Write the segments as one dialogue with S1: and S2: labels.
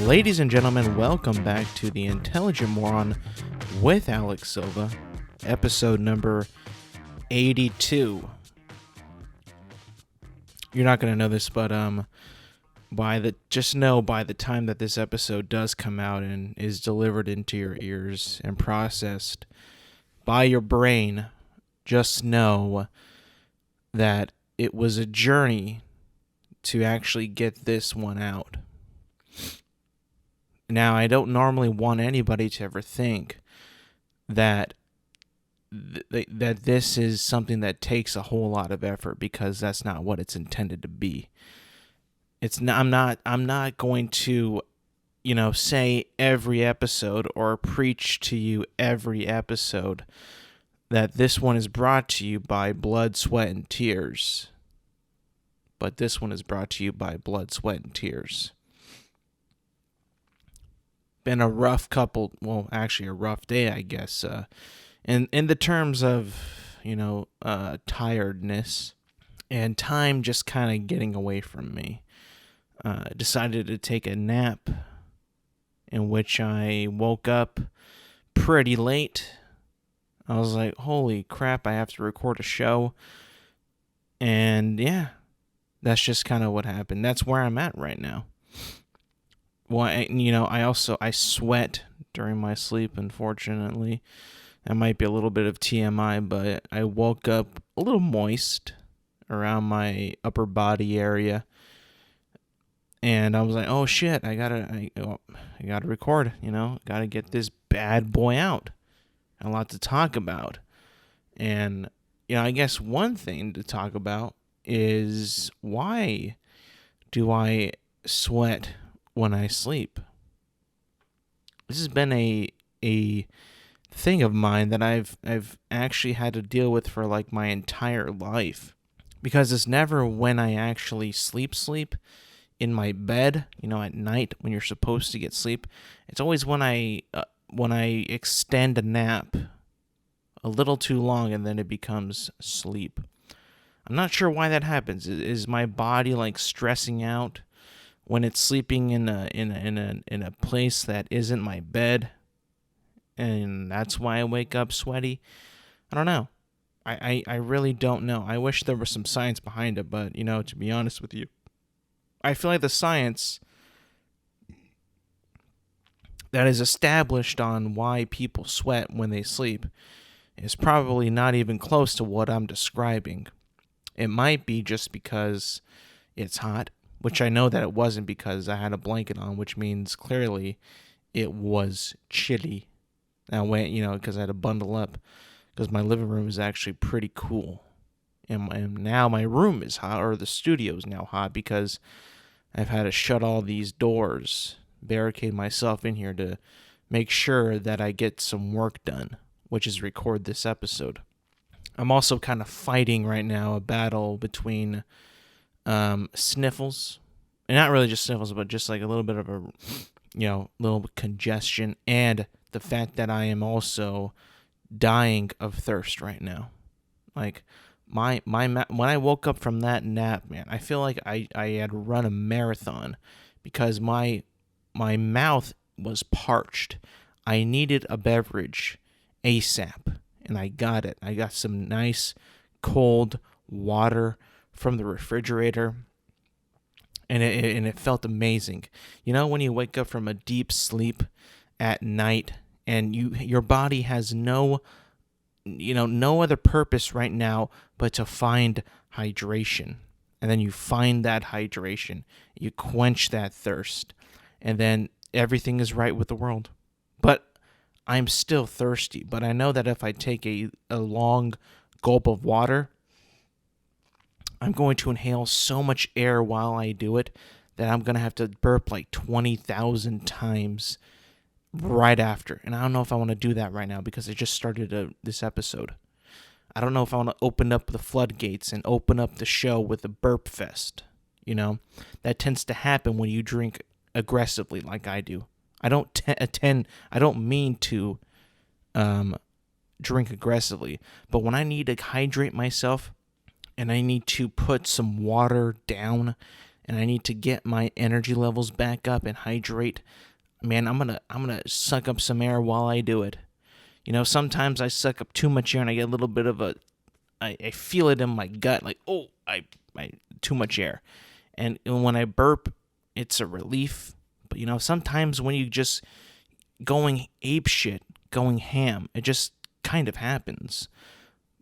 S1: Ladies and gentlemen, welcome back to the Intelligent Moron with Alex Silva, episode number 82. You're not going to know this, but by the time that this episode does come out and is delivered into your ears and processed by your brain, just know that it was a journey to actually get this one out. Now, I don't normally want anybody to ever think that that this is something that takes a whole lot of effort, because that's not what it's intended to be. I'm not going to, say every episode or preach to you every episode that this one is brought to you by blood, sweat, and tears. But this one is brought to you by blood, sweat, and tears. Been a rough a rough day, I guess. In the terms of, tiredness and time just kind of getting away from me. Decided to take a nap, in which I woke up pretty late. I was like, holy crap, I have to record a show. And yeah, that's just kind of what happened. That's where I'm at right now. Well, I sweat during my sleep, unfortunately. That might be a little bit of TMI, but I woke up a little moist around my upper body area. And I was like, oh shit, I gotta record, gotta get this bad boy out. A lot to talk about. And, I guess one thing to talk about is, why do I sweat when I sleep? This has been a thing of mine that I've actually had to deal with for like my entire life, because it's never when I actually sleep in my bed, at night when you're supposed to get sleep. It's always when I extend a nap a little too long and then it becomes sleep. I'm not sure why that happens. Is my body like stressing out when it's sleeping in a place that isn't my bed, and that's why I wake up sweaty? I don't know. I really don't know. I wish there was some science behind it, but to be honest with you, I feel like the science that is established on why people sweat when they sleep is probably not even close to what I'm describing. It might be just because it's hot, which I know that it wasn't, because I had a blanket on, which means clearly it was chilly. That way, because I had to bundle up, because my living room is actually pretty cool. And now my room is hot, or the studio is now hot, because I've had to shut all these doors, barricade myself in here to make sure that I get some work done, which is record this episode. I'm also kind of fighting right now a battle between sniffles, and not really just sniffles, but just like a little bit of a, little congestion, and the fact that I am also dying of thirst right now. Like when I woke up from that nap, man, I feel like I had run a marathon, because my mouth was parched. I needed a beverage ASAP, and I got it. I got some nice cold water from the refrigerator, and it felt amazing. When you wake up from a deep sleep at night, and your body has no other purpose right now but to find hydration, and then you find that hydration, you quench that thirst, and then everything is right with the world. But I'm still thirsty, but I know that if I take a long gulp of water, I'm going to inhale so much air while I do it that I'm going to have to burp like 20,000 times right after. And I don't know if I want to do that right now, because I just started this episode. I don't know if I want to open up the floodgates and open up the show with a burp fest. That tends to happen when you drink aggressively like I do. I don't mean to drink aggressively. But when I need to hydrate myself and I need to put some water down and I need to get my energy levels back up and hydrate, man, I'm gonna suck up some air while I do it. Sometimes I suck up too much air and I get a little bit of I feel it in my gut, like, oh, I too much air. And when I burp, it's a relief. But sometimes when you just going ape shit, going ham, it just kind of happens.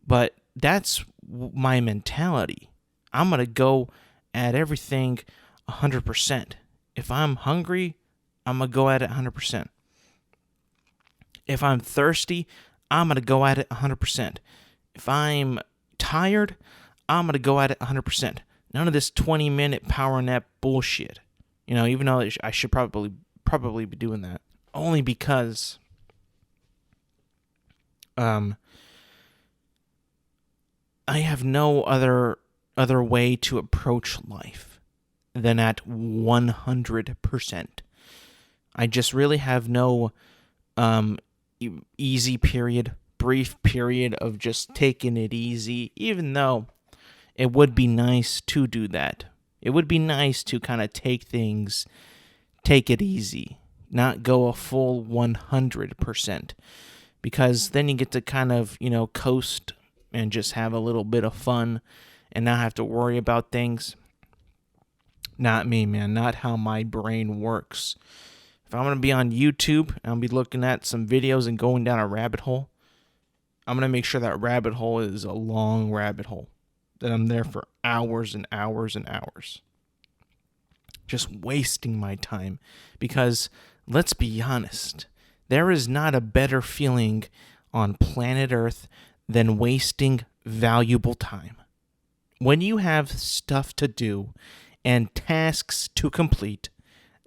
S1: But that's my mentality. I'm gonna go at everything 100%. If I'm hungry, I'm gonna go at it 100%. If I'm thirsty, I'm going to go at it 100%. If I'm tired, I'm going to go at it 100%. None of this 20-minute power nap bullshit. Even though I should probably be doing that. Only because I have no other way to approach life than at 100%. I just really have no easy period, brief period of just taking it easy, even though it would be nice to do that. It would be nice to kind of take it easy, not go a full 100%, because then you get to kind of, coast and just have a little bit of fun and not have to worry about things. Not me, man, not how my brain works. If I'm going to be on YouTube and I'll be looking at some videos and going down a rabbit hole, I'm going to make sure that rabbit hole is a long rabbit hole, that I'm there for hours and hours and hours. Just wasting my time. Because, let's be honest, there is not a better feeling on planet Earth than wasting valuable time. When you have stuff to do and tasks to complete,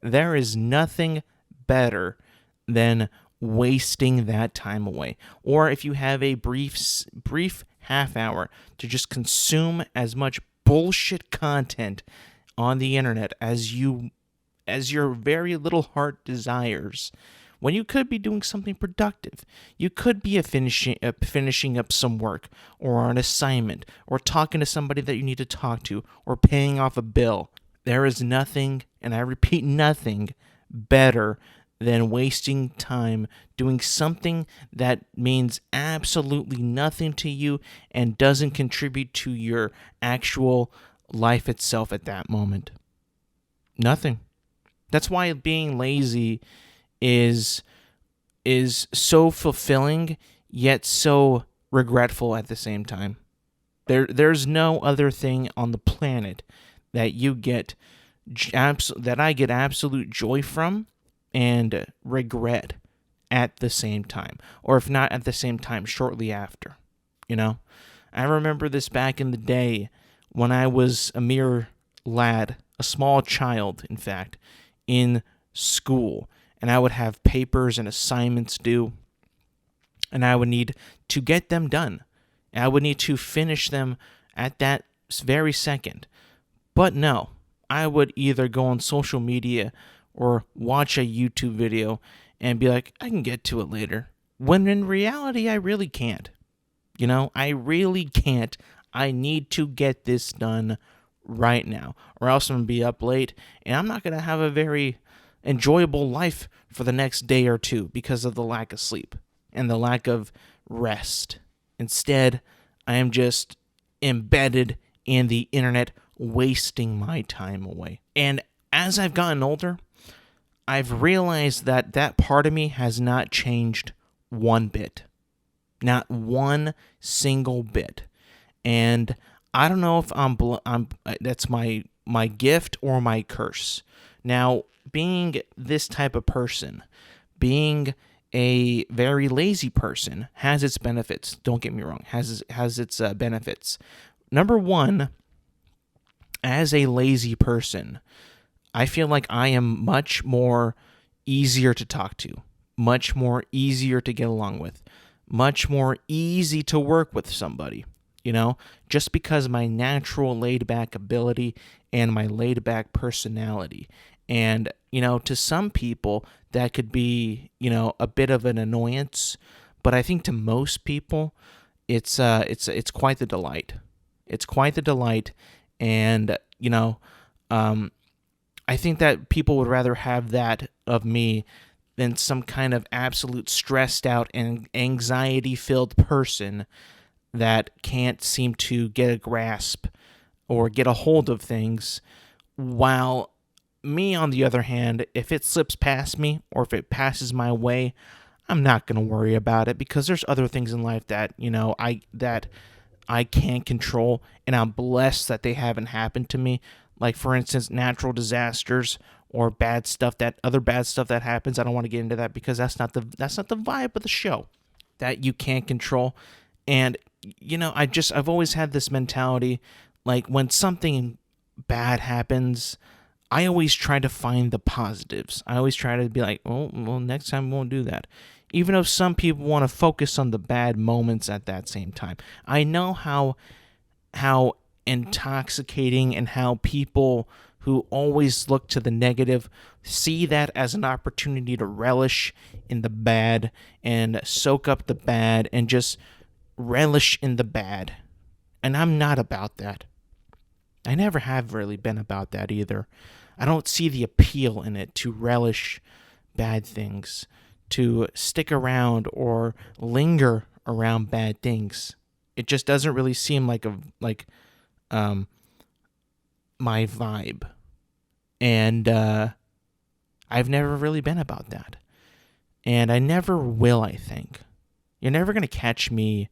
S1: there is nothing better than wasting that time away. Or if you have a brief half hour to just consume as much bullshit content on the internet as your very little heart desires, when you could be doing something productive. You could be finishing up some work or an assignment or talking to somebody that you need to talk to or paying off a bill. There is nothing, and I repeat, nothing better than wasting time doing something that means absolutely nothing to you and doesn't contribute to your actual life itself at that moment. Nothing. That's why being lazy is so fulfilling yet so regretful at the same time. There's no other thing on the planet that I get absolute joy from and regret at the same time, or if not at the same time, shortly after. I remember this back in the day when I was a mere lad, a small child, in fact, in school, and I would have papers and assignments due, and I would need to get them done. I would need to finish them at that very second. But no, I would either go on social media or watch a YouTube video and be like, I can get to it later. When in reality, I really can't. I really can't. I need to get this done right now, or else I'm going to be up late, and I'm not going to have a very enjoyable life for the next day or two because of the lack of sleep and the lack of rest. Instead, I am just embedded in the internet, wasting my time away. And as I've gotten older, I've realized that part of me has not changed one bit. Not one single bit. And I don't know if that's my gift or my curse. Now, being this type of person, being a very lazy person, has its benefits. Don't get me wrong, has its benefits. Number one, as a lazy person, I feel like I am much more easier to talk to, much more easier to get along with, much more easy to work with somebody, just because my natural laid-back ability and my laid-back personality. And, to some people, that could be, a bit of an annoyance, But I think to most people, it's quite the delight. It's quite the delight, and I think that people would rather have that of me than some kind of absolute stressed out and anxiety filled person that can't seem to get a grasp or get a hold of things. While me, on the other hand, if it slips past me or if it passes my way, I'm not going to worry about it, because there's other things in life that, I can't control, and I'm blessed that they haven't happened to me. Like, for instance, natural disasters or bad stuff, that other bad stuff that happens. I don't want to get into that because that's not the vibe of the show, that you can't control. And I've always had this mentality, like, when something bad happens, I always try to find the positives. I always try to be like, oh, well, next time we won't do that. Even though some people want to focus on the bad moments at that same time. I know how intoxicating and how people who always look to the negative see that as an opportunity to relish in the bad and soak up the bad and just relish in the bad. And I'm not about that. I never have really been about that either. I don't see the appeal in it to relish bad things, to stick around or linger around bad things. It just doesn't really seem like my vibe. And I've never really been about that. And I never will, I think. You're never going to catch me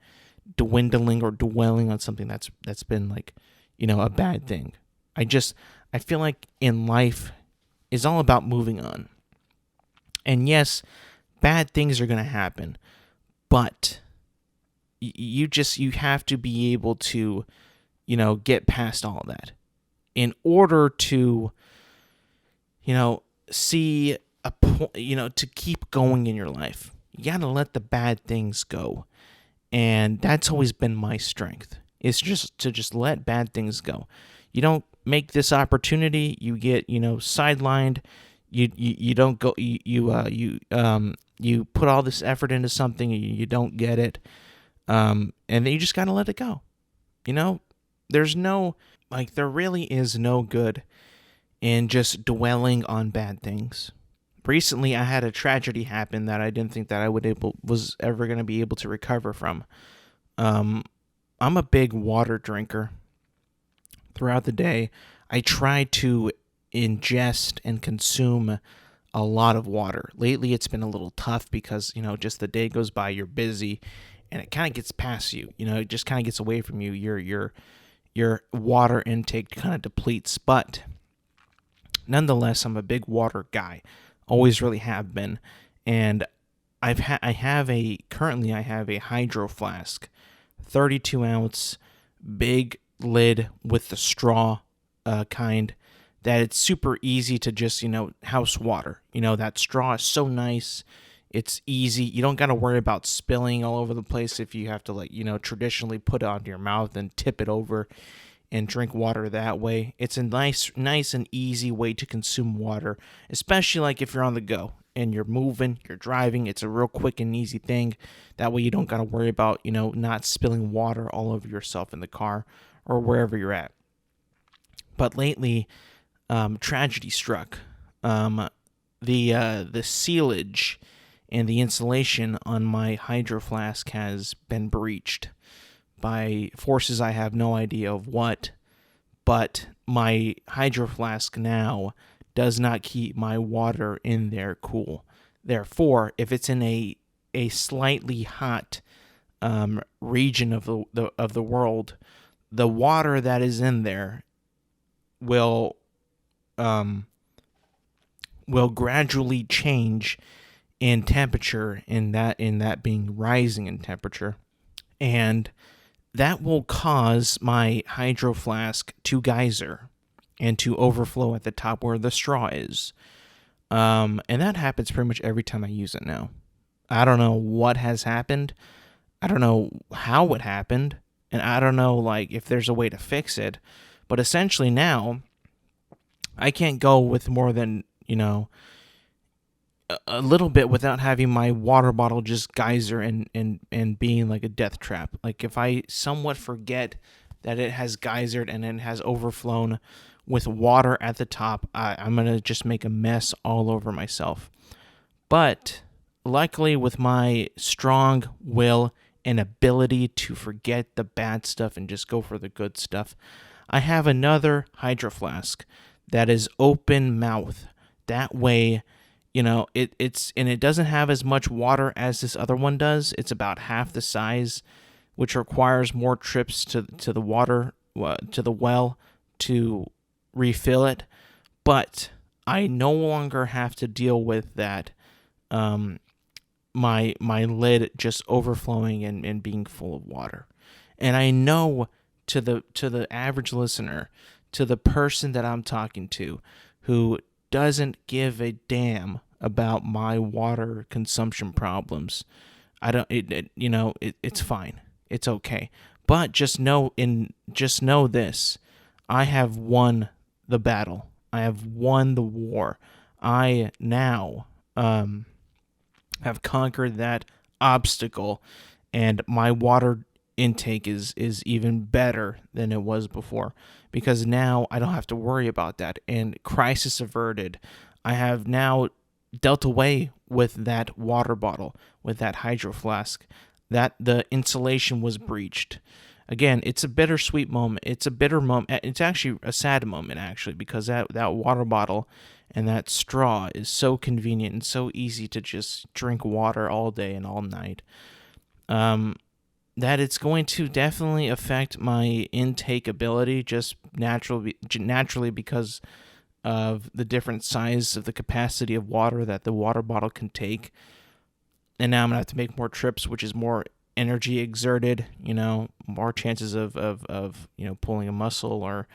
S1: dwindling or dwelling on something that's been like, a bad thing. I feel like in life is all about moving on. And yes, bad things are going to happen, but you have to be able to, get past all of that in order to, see a point, to keep going in your life. You got to let the bad things go. And that's always been my strength. It's just to let bad things go. You don't make this opportunity, you get, sidelined. You don't go, you put all this effort into something, and you don't get it. And then you just got to let it go. There really is no good in just dwelling on bad things. Recently, I had a tragedy happen that I didn't think that I was ever going to be able to recover from. I'm a big water drinker. Throughout the day, I try to ingest and consume a lot of water. Lately, it's been a little tough because, just the day goes by, you're busy, and it kind of gets past you. It just kind of gets away from you. Your water intake kind of depletes. But nonetheless, I'm a big water guy. Always really have been. And I have a hydro flask, 32 ounce, big lid with the straw kind, that it's super easy to just, house water. That straw is so nice. It's easy. You don't got to worry about spilling all over the place if you have to, traditionally put it onto your mouth and tip it over and drink water that way. It's a nice and easy way to consume water, especially if you're on the go and you're moving, you're driving. It's a real quick and easy thing. That way you don't got to worry about, not spilling water all over yourself in the car or wherever you're at. But lately, tragedy struck. The sealage and the insulation on my hydro flask has been breached by forces I have no idea of what, but my hydro flask now does not keep my water in there cool. Therefore, if it's in a slightly hot region of the world, the water that is in there will gradually change in temperature, in that being rising in temperature, and that will cause my hydro flask to geyser and to overflow at the top where the straw is. And that happens pretty much every time I use it now. I don't know what has happened. I don't know how it happened. And I don't know, if there's a way to fix it. But essentially now, I can't go with more than, a little bit without having my water bottle just geyser and being like a death trap. Like if I somewhat forget that it has geysered and it has overflown with water at the top, I'm going to just make a mess all over myself. But luckily, with my strong will and ability to forget the bad stuff and just go for the good stuff, I have another hydro flask that is open mouth. That way, it doesn't have as much water as this other one does. It's about half the size, which requires more trips to the water, to the well, to refill it. But I no longer have to deal with that. My lid just overflowing and being full of water. And I know, to the average listener, to the person that I'm talking to, who doesn't give a damn about my water consumption problems, it's fine. It's okay. But just know this: I have won the battle. I have won the war. I now have conquered that obstacle, and my water intake is even better than it was before, because now I don't have to worry about that. And crisis averted. I have now dealt away with that water bottle, with that hydro flask, that the insulation was breached. Again, it's a bittersweet moment. It's a bitter moment. It's actually a sad moment, actually, because that water bottle and that straw is so convenient and so easy to just drink water all day and all night. That it's going to definitely affect my intake ability just naturally because of the different size of the capacity of water that the water bottle can take. And now I'm going to have to make more trips, which is more energy exerted, more chances of pulling a muscle, or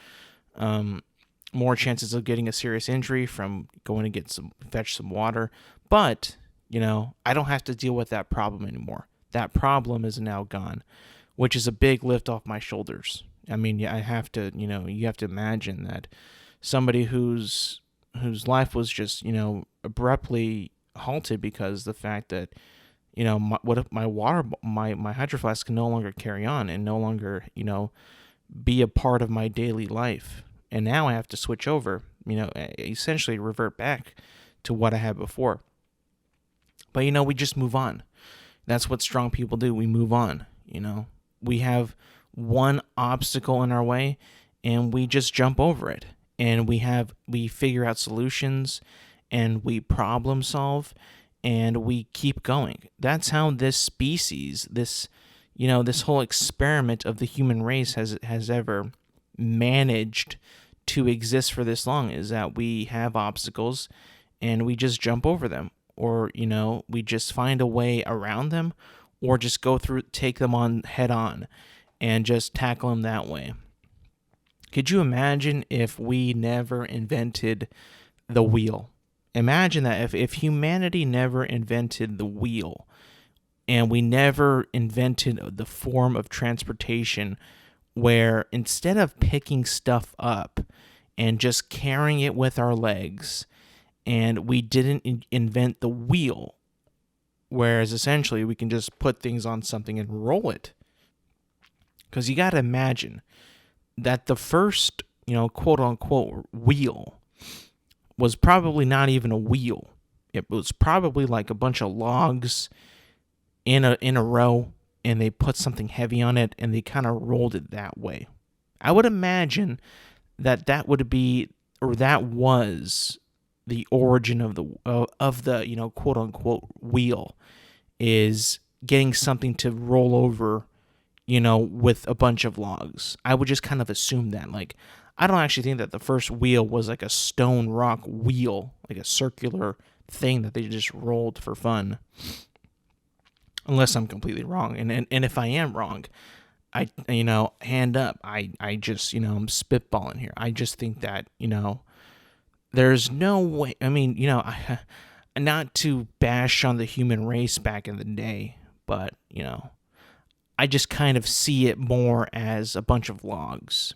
S1: more chances of getting a serious injury from going to fetch some water. But, I don't have to deal with that problem anymore. That problem is now gone, which is a big lift off my shoulders. I mean, I have to, you have to imagine that somebody whose life was just, abruptly halted because the fact that, my hydro flask can no longer carry on and no longer, be a part of my daily life. And now I have to switch over, essentially revert back to what I had before. But, we just move on. That's what strong people do. We move on, We have one obstacle in our way and we just jump over it. And we figure out solutions and we problem solve and we keep going. That's how this species, this whole experiment of the human race has ever managed to exist for this long, is that we have obstacles and we just jump over them, or we just find a way around them, or just take them on head on and just tackle them that way. Could you imagine if we never invented the wheel? Imagine that if humanity never invented the wheel, and we never invented the form of transportation where instead of picking stuff up and just carrying it with our legs, and we didn't invent the wheel, whereas essentially we can just put things on something and roll it. Because you got to imagine that the first, quote unquote wheel was probably not even a wheel. It was probably like a bunch of logs in a row, and they put something heavy on it and they kind of rolled it that way. I would imagine that was the origin of the quote unquote wheel, is getting something to roll over, with a bunch of logs. I would just kind of assume that. Like, I don't actually think that the first wheel was like a stone rock wheel, like a circular thing that they just rolled for fun. Unless I'm completely wrong. And if I am wrong, I hand up. I just, I'm spitballing here. I just think that, there's no way. I mean, not to bash on the human race back in the day, but, I just kind of see it more as a bunch of logs,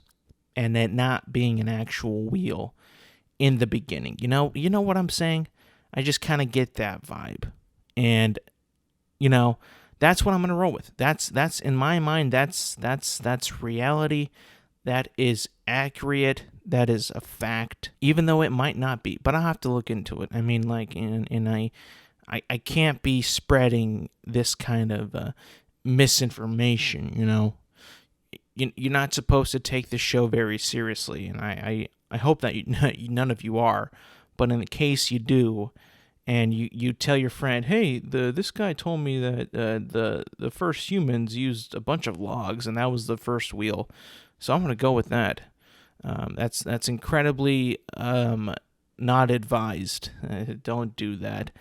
S1: and it not being an actual wheel in the beginning. You know what I'm saying? I just kind of get that vibe. And, you know, that's what I'm going to roll with. That's in my mind, that's reality. That is accurate. That is a fact, even though it might not be. But I'll have to look into it. I mean, like, and I can't be spreading this kind of misinformation, you know. You're not supposed to take the show very seriously, and I hope that none of you are. But in the case you do, and you tell your friend, hey, this guy told me that the first humans used a bunch of logs, and that was the first wheel, so I'm gonna go with that. That's incredibly not advised. Don't do that.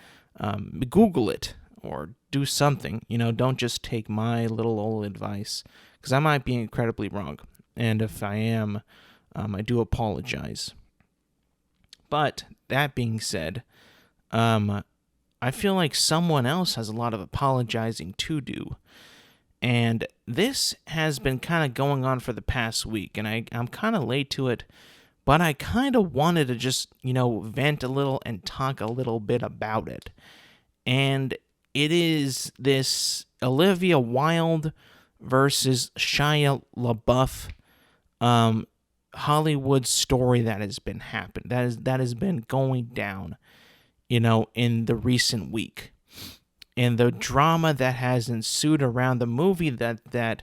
S1: Google it or do something. You know, don't just take my little old advice, because I might be incredibly wrong, and if I am, I do apologize. But that being said, I feel like someone else has a lot of apologizing to do. And this has been kind of going on for the past week, and I'm kind of late to it, but I kind of wanted to just, vent a little and talk a little bit about it. And it is this Olivia Wilde versus Shia LaBeouf Hollywood story that has been that has been going down, in the recent week, and the drama that has ensued around the movie that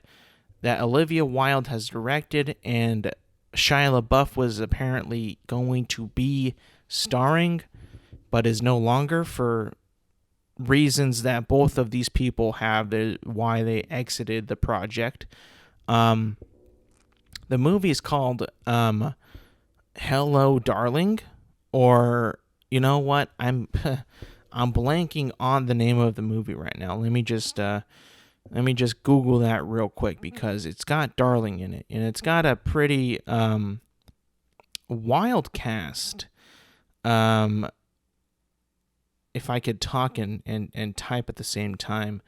S1: Olivia Wilde has directed and Shia LaBeouf was apparently going to be starring, but is no longer for reasons that both of these people have, why they exited the project. The movie is called Hello, Darling, or you know what? I'm blanking on the name of the movie right now. Let me just Google that real quick, because it's got Darling in it, and it's got a pretty wild cast. If I could talk and type at the same time.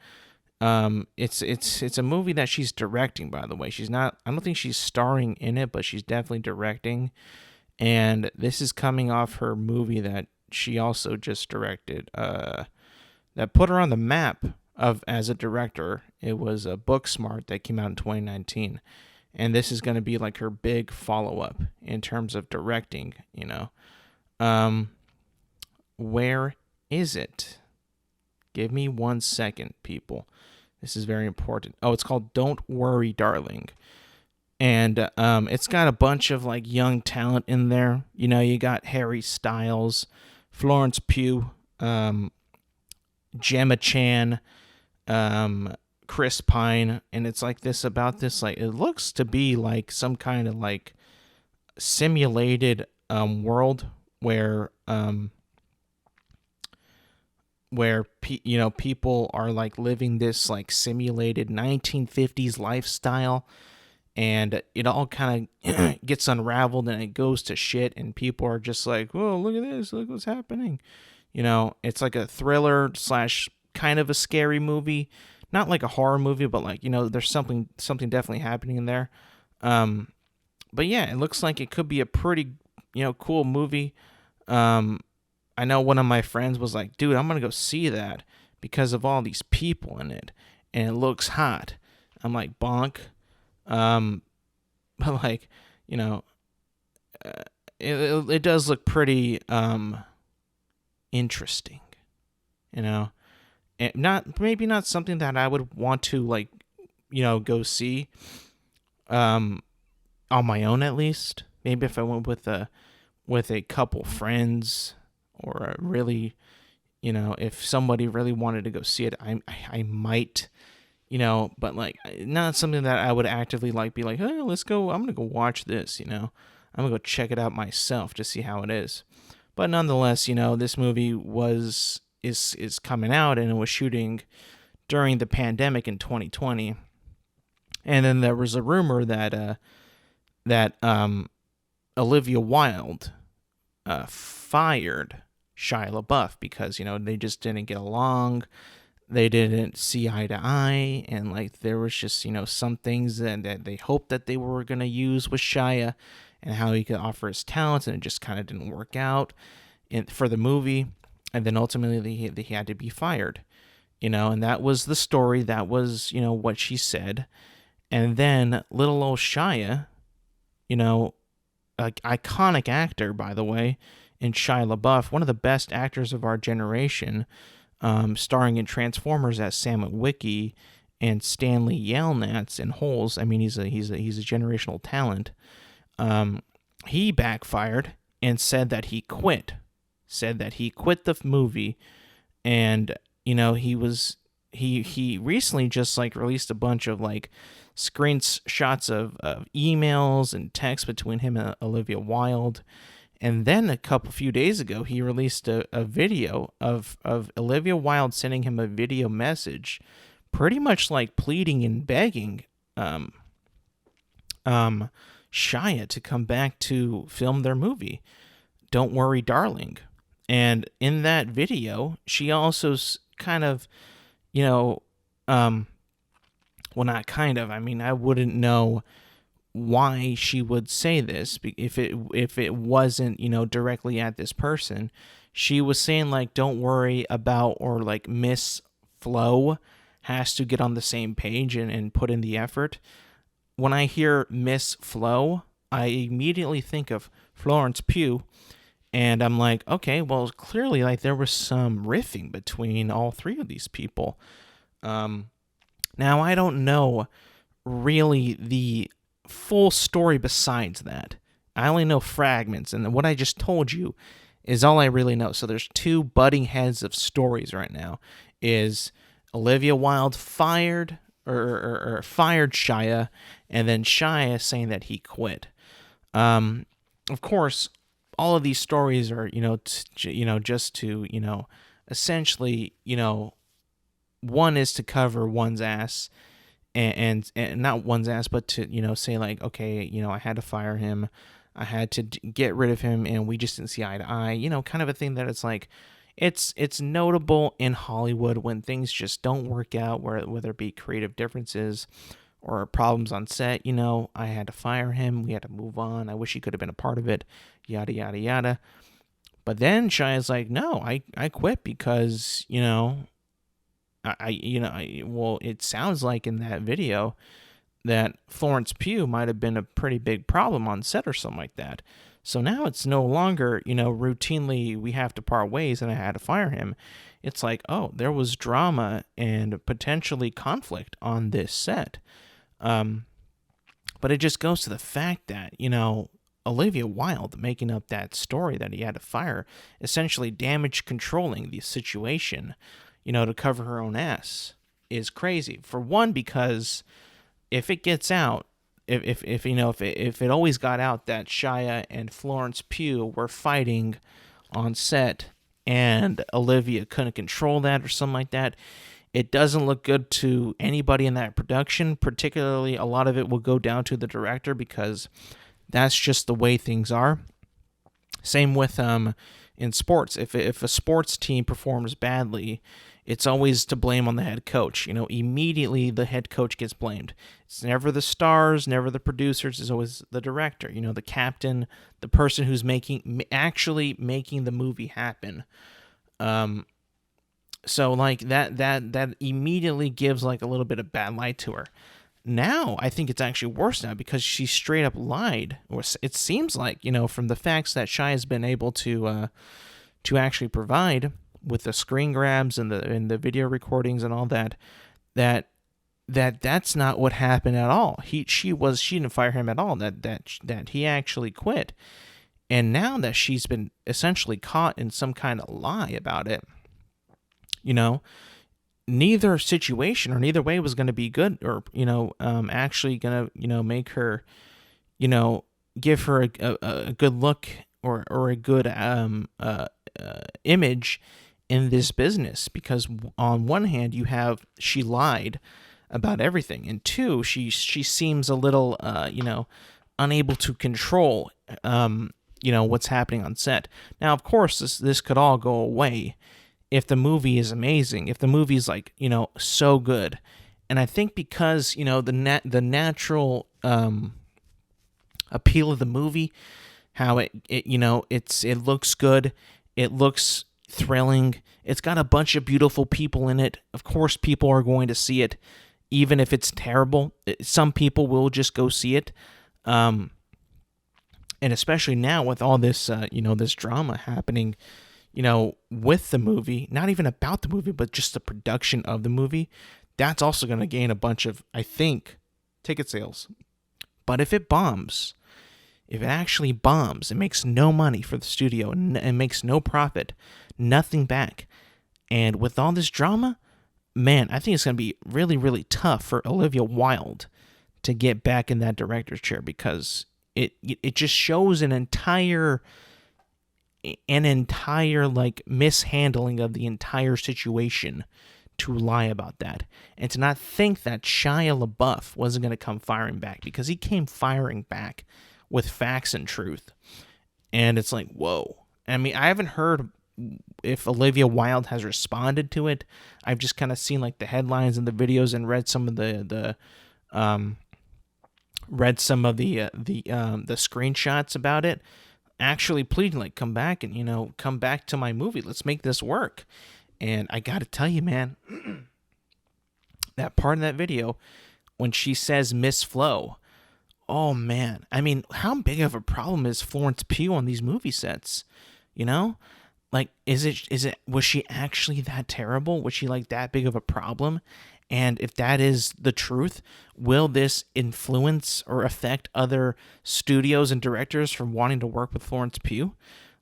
S1: It's a movie that she's directing, by the way. I don't think she's starring in it, but she's definitely directing. And this is coming off her movie that she also just directed, that put her on the map as a director. It was a Booksmart that came out in 2019. And this is going to be like her big follow-up in terms of directing, Where is it? Give me 1 second, people. This is very important. Oh, it's called Don't Worry, Darling. And it's got a bunch of like young talent in there. You got Harry Styles, Florence Pugh, Gemma Chan, Chris Pine, and it's like this about this, like, it looks to be like some kind of like simulated world where people are like living this like simulated 1950s lifestyle, and it all kind of gets unraveled and it goes to shit, and people are just like, whoa, look at this, look what's happening. It's like a thriller / kind of a scary movie, not like a horror movie, but like, there's something definitely happening in there. But yeah, it looks like it could be a pretty, cool movie. I know one of my friends was like, dude, I'm going to go see that because of all these people in it, and it looks hot. I'm like, bonk. But like, it does look pretty interesting, and maybe not something that I would want to like, go see on my own, at least. Maybe if I went with a couple friends, or really, if somebody really wanted to go see it, I might, but like, not something that I would actively like be like, hey, let's go, I'm gonna go watch this, I'm gonna go check it out myself to see how it is. But nonetheless, this movie is coming out, and it was shooting during the pandemic in 2020, and then there was a rumor that Olivia Wilde fired Shia LaBeouf because, they just didn't get along. They didn't see eye to eye. And like, there was just, some things that they hoped that they were going to use with Shia and how he could offer his talents. And it just kind of didn't work out for the movie. and then ultimately he had to be fired. And that was the story. That was, what she said. And then little old Shia, an iconic actor, by the way, in Shia LaBeouf, one of the best actors of our generation, starring in Transformers as Sam Witwicky and Stanley Yelnats in Holes. I mean, he's a generational talent. He backfired and said that he quit. Said that he quit the movie, and he recently just released a bunch of screenshots of emails and texts between him and Olivia Wilde. And then few days ago, he released a video of Olivia Wilde sending him a video message, pretty much pleading and begging Shia to come back to film their movie, Don't Worry, Darling. And in that video, she also kind of, well, not kind of. I mean, I wouldn't know why she would say this if it wasn't, directly at this person. She was saying don't worry about, or Miss Flo has to get on the same page and put in the effort. When I hear Miss Flo, I immediately think of Florence Pugh. And I'm like, okay, well, clearly, there was some riffing between all three of these people. Now, I don't know really the full story besides that. I only know fragments, and what I just told you is all I really know. So there's two butting heads of stories right now. Is Olivia Wilde fired or fired Shia, and then Shia saying that he quit. Of course, all of these stories are, just to, essentially, one is to cover one's ass, and not one's ass, but to, say okay, I had to fire him, I had to get rid of him, and we just didn't see eye to eye, kind of a thing that it's notable in Hollywood when things just don't work out, whether it be creative differences or problems on set. I had to fire him, we had to move on, I wish he could have been a part of it, yada yada yada. But then Shia's no, I quit because well, it sounds like in that video that Florence Pugh might have been a pretty big problem on set or something like that. So now it's no longer, routinely we have to part ways and I had to fire him. It's oh, there was drama and potentially conflict on this set. But it just goes to the fact that, Olivia Wilde making up that story that he had to fire, essentially damage controlling the situation, to cover her own ass, is crazy. For one, because if it gets out, if it always got out that Shia and Florence Pugh were fighting on set and Olivia couldn't control that or something like that, it doesn't look good to anybody in that production. Particularly, a lot of it will go down to the director because that's just the way things are. Same with in sports. If a sports team performs badly, it's always to blame on the head coach. Immediately the head coach gets blamed. It's never the stars, never the producers. It's always the director. The captain, the person who's actually making the movie happen. So that immediately gives a little bit of bad light to her. Now I think it's actually worse now because she straight up lied, or it seems from the facts that Shia has been able to actually provide with the screen grabs and the video recordings and all that's not what happened at all. She didn't fire him at all. That he actually quit. And now that she's been essentially caught in some kind of lie about it, neither situation or neither way was going to be good, or actually going to make her, give her a good look or a good image in this business. Because on one hand, she lied about everything, and two, she seems a little unable to control what's happening on set. Now, of course, this could all go away if the movie is amazing, if the movie's so good. And I think because the natural appeal of the movie, how it looks good, it looks thrilling. It's got a bunch of beautiful people in it. Of course, people are going to see it, even if it's terrible. Some people will just go see it. And especially now with all this, this drama happening, with the movie, not even about the movie, but just the production of the movie, that's also going to gain a bunch of, I think, ticket sales. But if it bombs, if it actually bombs, it makes no money for the studio and makes no profit, nothing back. And with all this drama, man, I think it's going to be really, really tough for Olivia Wilde to get back in that director's chair, because it just shows an entire like mishandling of the entire situation to lie about that, and to not think that Shia LaBeouf wasn't going to come firing back, because he came firing back with facts and truth. And it's like, whoa. I mean, I haven't heard if Olivia Wilde has responded to it. I've just kind of seen like the headlines and the videos and read some of the screenshots about it, actually pleading like, come back and come back to my movie, let's make this work. And I gotta tell you, man, that part in that video when she says Miss Flo, oh man, I mean, how big of a problem is Florence Pugh on these movie sets? Like, was she actually that terrible? Was she like that big of a problem? And if that is the truth, will this influence or affect other studios and directors from wanting to work with Florence Pugh?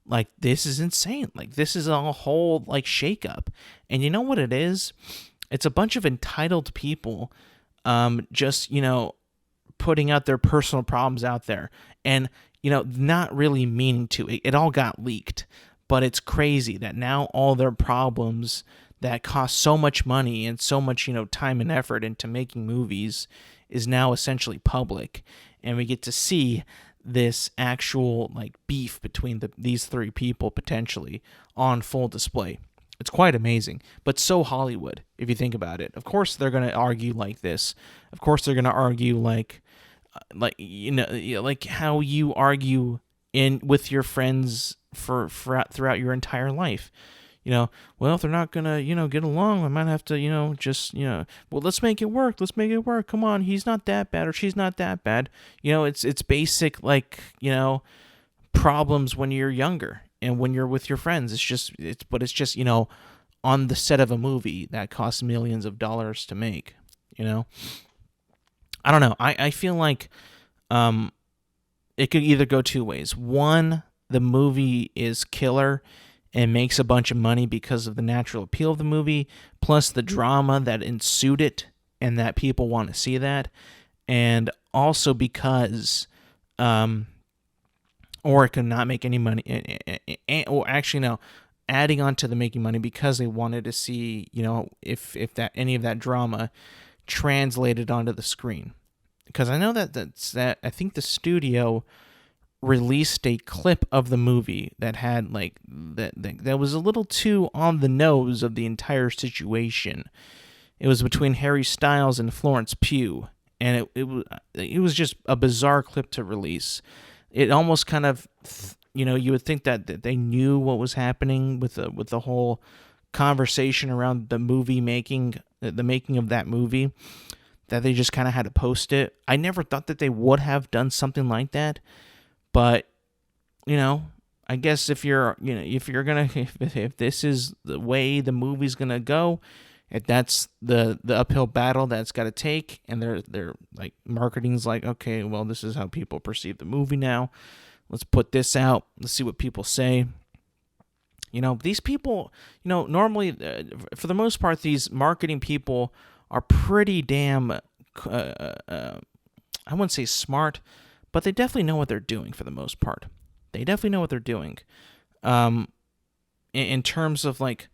S1: Like, this is insane. Like, this is a whole, like, shakeup. And you know what it is? It's a bunch of entitled people just, putting out their personal problems out there. And, not really meaning to. It all got leaked. But it's crazy that now all their problems that cost so much money and so much, time and effort into making movies is now essentially public. And we get to see this actual like beef between these three people potentially on full display. It's quite amazing, but so Hollywood if you think about it. Of course they're going to argue like this. Of course they're going to argue like how you argue with your friends throughout your entire life. Well, if they're not gonna, get along, I might have to, well, let's make it work. Let's make it work. Come on, he's not that bad or she's not that bad. It's basic, like, problems when you're younger and when you're with your friends. It's just, on the set of a movie that costs millions of dollars to make, I don't know. I feel like, it could either go two ways. One, the movie is killer and makes a bunch of money because of the natural appeal of the movie, plus the drama that ensued it, and that people want to see that, and also because, or it could not make any money, or actually no, adding on to the making money because they wanted to see, if that any of that drama translated onto the screen, because I know that I think the studio released a clip of the movie that had like that was a little too on the nose of the entire situation. It was between Harry Styles and Florence Pugh, and it was just a bizarre clip to release. It almost kind of, you would think that they knew what was happening with the whole conversation around the movie making, the making of that movie, that they just kind of had to post it. I never thought that they would have done something like that. But, I guess if if this is the way the movie's gonna go, if that's the uphill battle that's got to take, and they're like marketing's like, okay, well, this is how people perceive the movie now. Let's put this out. Let's see what people say. These people, normally for the most part, these marketing people are pretty damn, I wouldn't say smart, but they definitely know what they're doing for the most part. They definitely know what they're doing. In terms of like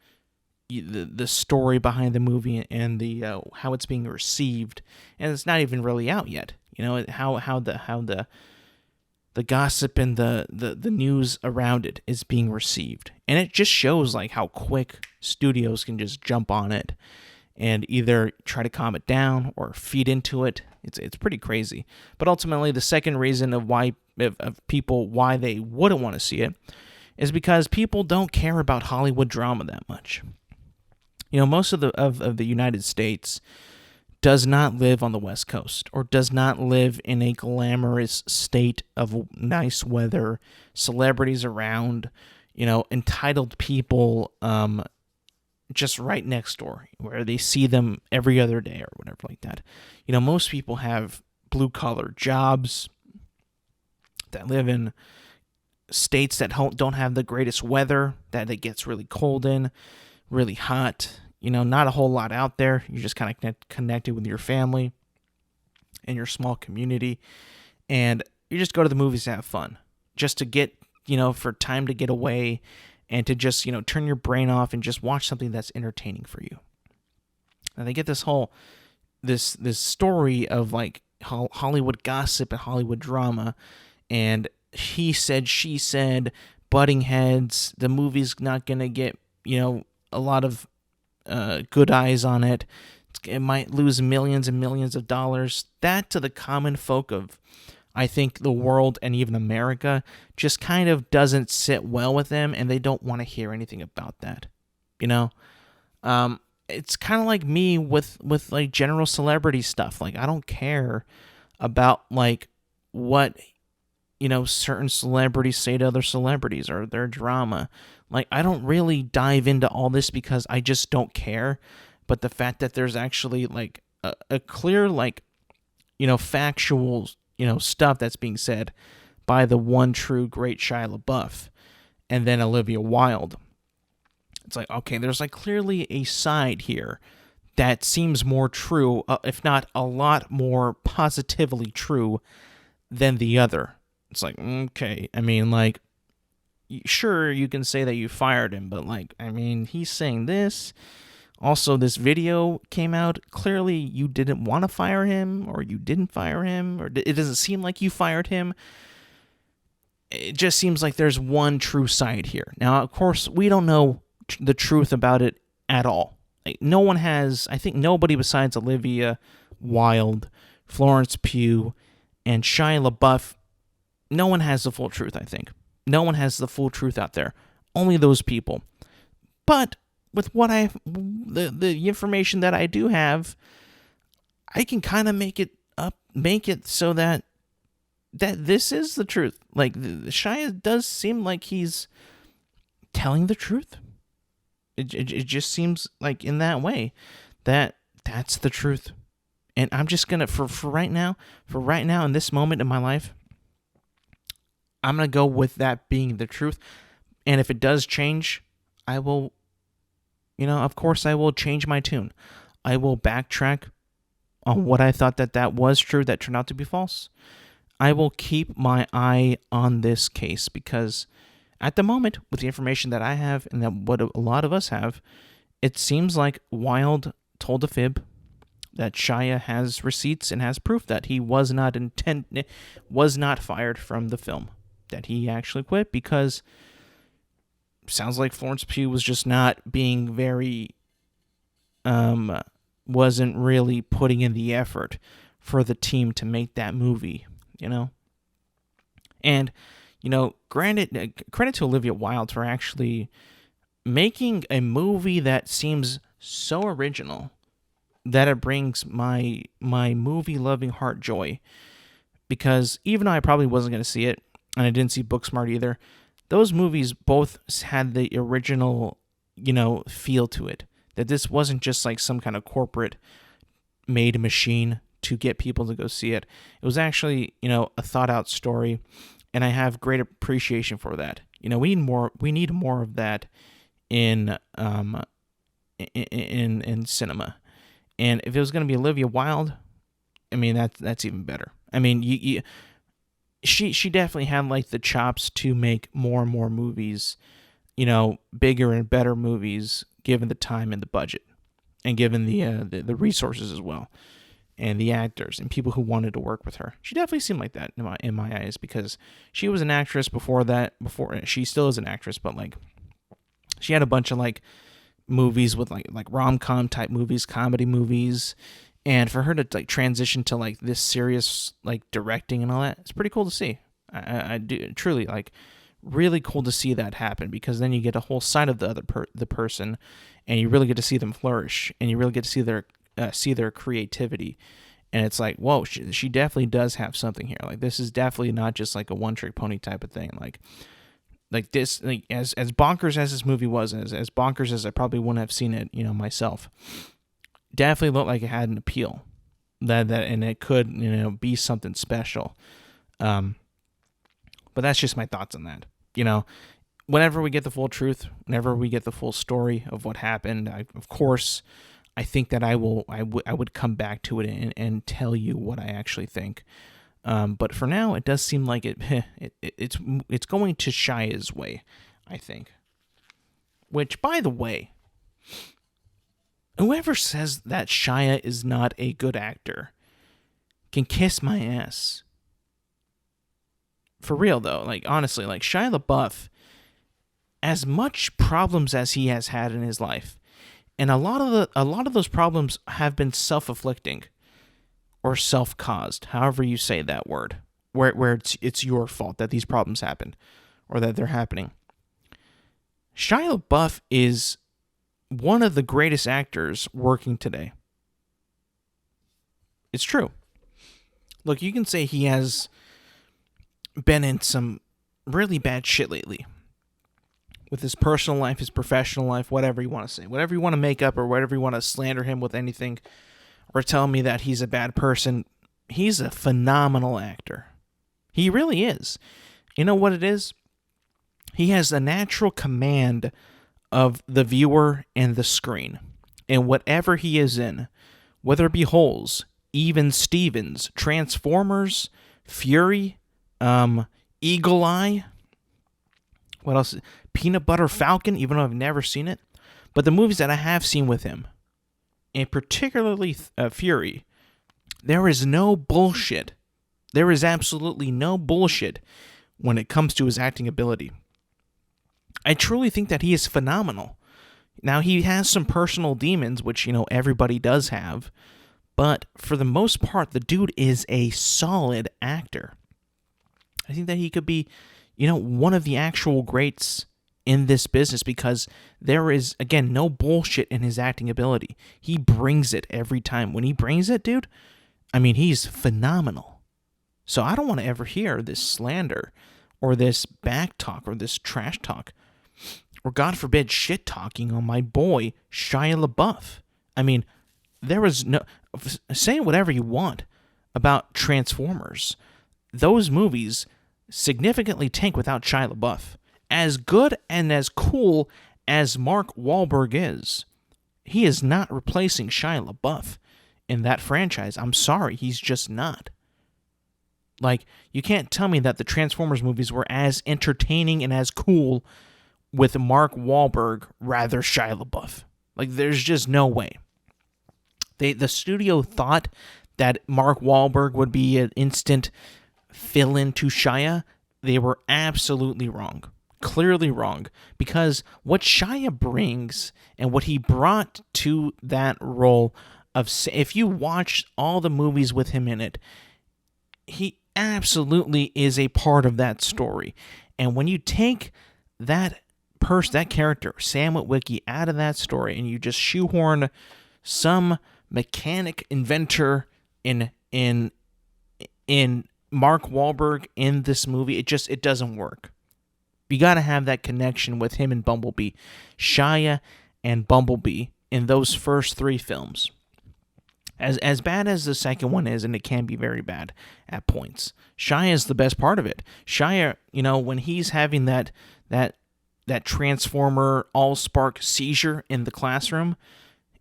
S1: the story behind the movie and the how it's being received, and it's not even really out yet. How the gossip and the news around it is being received, and it just shows like how quick studios can just jump on it and either try to calm it down or feed into it. It's pretty crazy. But ultimately, the second reason of why they wouldn't want to see it is because people don't care about Hollywood drama that much. Most of the United States does not live on the West Coast, or does not live in a glamorous state of nice weather, celebrities around, entitled people just right next door, where they see them every other day or whatever like that. Most people have blue-collar jobs that live in states that don't have the greatest weather, that it gets really cold in, really hot. Not a whole lot out there. You're just kind of connected with your family and your small community, and you just go to the movies to have fun, just to get, for time to get away, and to just, turn your brain off and just watch something that's entertaining for you. And they get this whole, this story of like Hollywood gossip and Hollywood drama, and he said, she said, butting heads. The movie's not going to get, a lot of good eyes on it. It might lose millions and millions of dollars. That, to the common folk of, I think, the world and even America, just kind of doesn't sit well with them, and they don't want to hear anything about that. It's kind of like me with like general celebrity stuff. Like, I don't care about like what certain celebrities say to other celebrities or their drama. Like, I don't really dive into all this because I just don't care. But the fact that there's actually like a clear, like, factual, stuff that's being said by the one true great Shia LaBeouf and then Olivia Wilde. It's like, okay, there's like clearly a side here that seems more true, if not a lot more positively true than the other. It's like, okay, I mean, like, sure, you can say that you fired him, but like, I mean, he's saying this. Also, this video came out. Clearly, you didn't want to fire him, or you didn't fire him, or it doesn't seem like you fired him. It just seems like there's one true side here. Now, of course, we don't know the truth about it at all. Like, no one has, I think nobody besides Olivia Wilde, Florence Pugh, and Shia LaBeouf, no one has the full truth, I think. No one has the full truth out there. Only those people. But with what the information that I do have, I can kind of make it so that this is the truth. Like, Shia does seem like he's telling the truth. It just seems like in that way that's the truth. And I'm just gonna for right now in this moment in my life, I'm gonna go with that being the truth. And if it does change, I will, of course, I will change my tune. I will backtrack on what I thought that was true that turned out to be false. I will keep my eye on this case because at the moment, with the information that I have and that what a lot of us have, it seems like Wilde told a fib, that Shia has receipts and has proof that he was not fired from the film, that he actually quit because sounds like Florence Pugh was just not being very, wasn't really putting in the effort for the team to make that movie, And, granted, credit to Olivia Wilde for actually making a movie that seems so original that it brings my movie-loving heart joy. Because even though I probably wasn't going to see it, and I didn't see Booksmart either, those movies both had the original, feel to it. That this wasn't just like some kind of corporate made machine to get people to go see it. It was actually, a thought out story, and I have great appreciation for that. We need more of that in cinema. And if it was going to be Olivia Wilde, I mean, that's even better. I mean, she definitely had like the chops to make more and more movies, bigger and better movies, given the time and the budget, and given the resources as well, and the actors and people who wanted to work with her. She definitely seemed like that in my eyes, because she was an actress before she still is an actress, but like she had a bunch of like movies with like rom-com type movies, comedy movies, and for her to like transition to like this serious like directing and all that, it's pretty cool to see. I do truly like really cool to see that happen, because then you get a whole side of the person, and you really get to see them flourish, and you really get to see their creativity. And it's like, whoa, she definitely does have something here. Like, this is definitely not just like a one-trick pony type of thing. Like this, like, as bonkers as this movie was, as bonkers as I probably wouldn't have seen it, myself, definitely looked like it had an appeal, that and it could, be something special. But that's just my thoughts on that. Whenever we get the full truth, whenever we get the full story of what happened, of course, I think that I would come back to it and tell you what I actually think. But for now, it does seem like it's going to Shia's way, I think. Which, by the way, whoever says that Shia is not a good actor can kiss my ass. For real, though, like, honestly, like, Shia LaBeouf, as much problems as he has had in his life, and a lot of those problems have been self-afflicting or self-caused, however you say that word, where it's your fault that these problems happen or that they're happening. Shia LaBeouf is one of the greatest actors working today. It's true. Look, you can say he has been in some really bad shit lately, with his personal life, his professional life, whatever you want to say, whatever you want to make up, or whatever you want to slander him with anything, or tell me that he's a bad person. He's a phenomenal actor. He really is. You know what it is? He has a natural command of the viewer and the screen. And whatever he is in, whether it be Holes, Even Stevens, Transformers, Fury, Eagle Eye, what else? Peanut Butter Falcon, even though I've never seen it. But the movies that I have seen with him, and particularly Fury, there is no bullshit. There is absolutely no bullshit when it comes to his acting ability. I truly think that he is phenomenal. Now, he has some personal demons, which, everybody does have. But for the most part, the dude is a solid actor. I think that he could be, one of the actual greats in this business, because there is, again, no bullshit in his acting ability. He brings it every time. When he brings it, dude, he's phenomenal. So I don't want to ever hear this slander or this back talk or this trash talk or, God forbid, shit talking on my boy Shia LaBeouf. There was no... Say whatever you want about Transformers. Those movies significantly tank without Shia LaBeouf. As good and as cool as Mark Wahlberg is, he is not replacing Shia LaBeouf in that franchise. I'm sorry, he's just not. Like, you can't tell me that the Transformers movies were as entertaining and as cool with Mark Wahlberg rather Shia LaBeouf. Like, there's just no way. The studio thought that Mark Wahlberg would be an instant fill-in to Shia. They were absolutely wrong. Clearly wrong. Because what Shia brings and what he brought to that role of... If you watch all the movies with him in it, he absolutely is a part of that story. And when you take that character, Sam Witwicky, out of that story, and you just shoehorn some mechanic inventor in Mark Wahlberg in this movie, it doesn't work. You got to have that connection with him and Bumblebee, Shia and Bumblebee in those first three films. As bad as the second one is, and it can be very bad at points, Shia is the best part of it. Shia, when he's having that Transformer all-spark seizure in the classroom,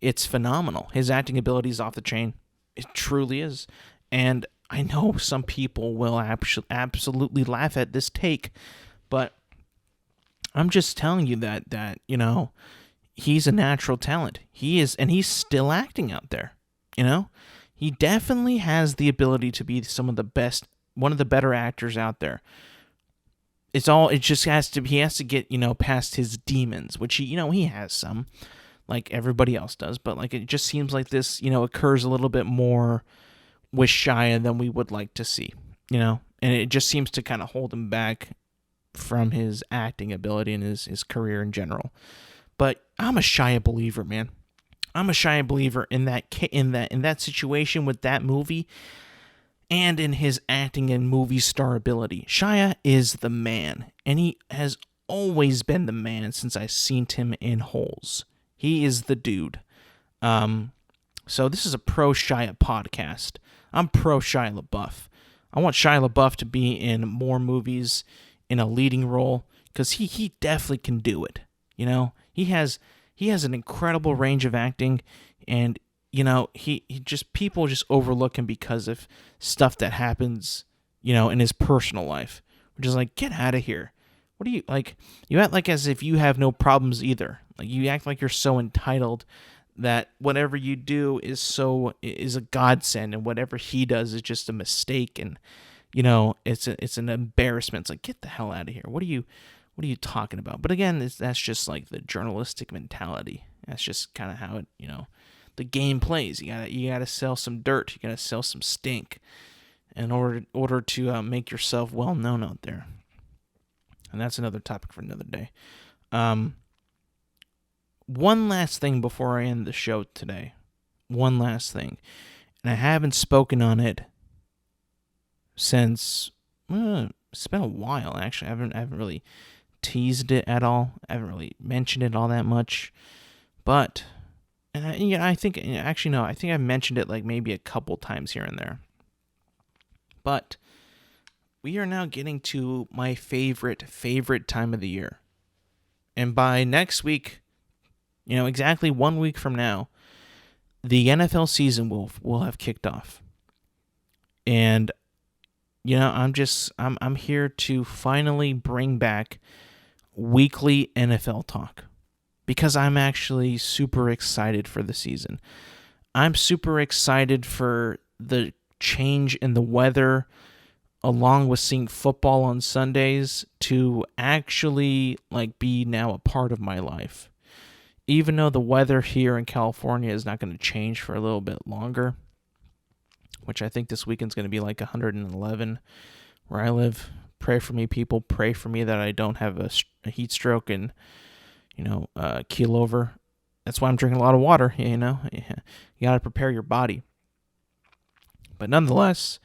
S1: it's phenomenal. His acting ability is off the chain. It truly is. And I know some people will absolutely laugh at this take, but I'm just telling you that he's a natural talent. He is, and he's still acting out there. He definitely has the ability to be one of the better actors out there. He has to get, past his demons, which he has some, like everybody else does, but like it just seems like this, occurs a little bit more with Shia than we would like to see, and it just seems to kind of hold him back from his acting ability and his career in general. But I'm a Shia believer, man. I'm a Shia believer in that situation with that movie, and in his acting and movie star ability. Shia is the man, and he has always been the man since I've seen him in Holes. He is the dude. So this is a pro Shia podcast. I'm pro Shia LaBeouf. I want Shia LaBeouf to be in more movies in a leading role, because he definitely can do it. You know, he has an incredible range of acting, and you know, he just, people just overlook him because of stuff that happens, you know, in his personal life. We're just like, get out of here. What do you, like, you act like as if you have no problems either. Like, you act like you're so entitled that whatever you do is a godsend, and whatever he does is just a mistake, and you know, it's an embarrassment. It's like, get the hell out of here. What are you talking about? But again, that's just like the journalistic mentality. That's just kind of how it, you know, the game plays. You gotta sell some dirt. You gotta sell some stink in order to make yourself well known out there. And that's another topic for another day. One last thing before I end the show today. One last thing, and I haven't spoken on it since it's been a while. Actually, I haven't really teased it at all. I haven't really mentioned it all that much, but I think I've mentioned it like maybe a couple times here and there. But we are now getting to my favorite time of the year, and by next week, you know, exactly 1 week from now, the NFL season will have kicked off, and you know, I'm here to finally bring back weekly NFL talk, because I'm actually super excited for the season. I'm super excited for the change in the weather, along with seeing football on Sundays, to actually like be now a part of my life. Even though the weather here in California is not going to change for a little bit longer, which I think this weekend's going to be like 111 where I live. Pray for me, people. Pray for me that I don't have a heat stroke and, you know, keel over. That's why I'm drinking a lot of water, you know. You got to prepare your body. But nonetheless,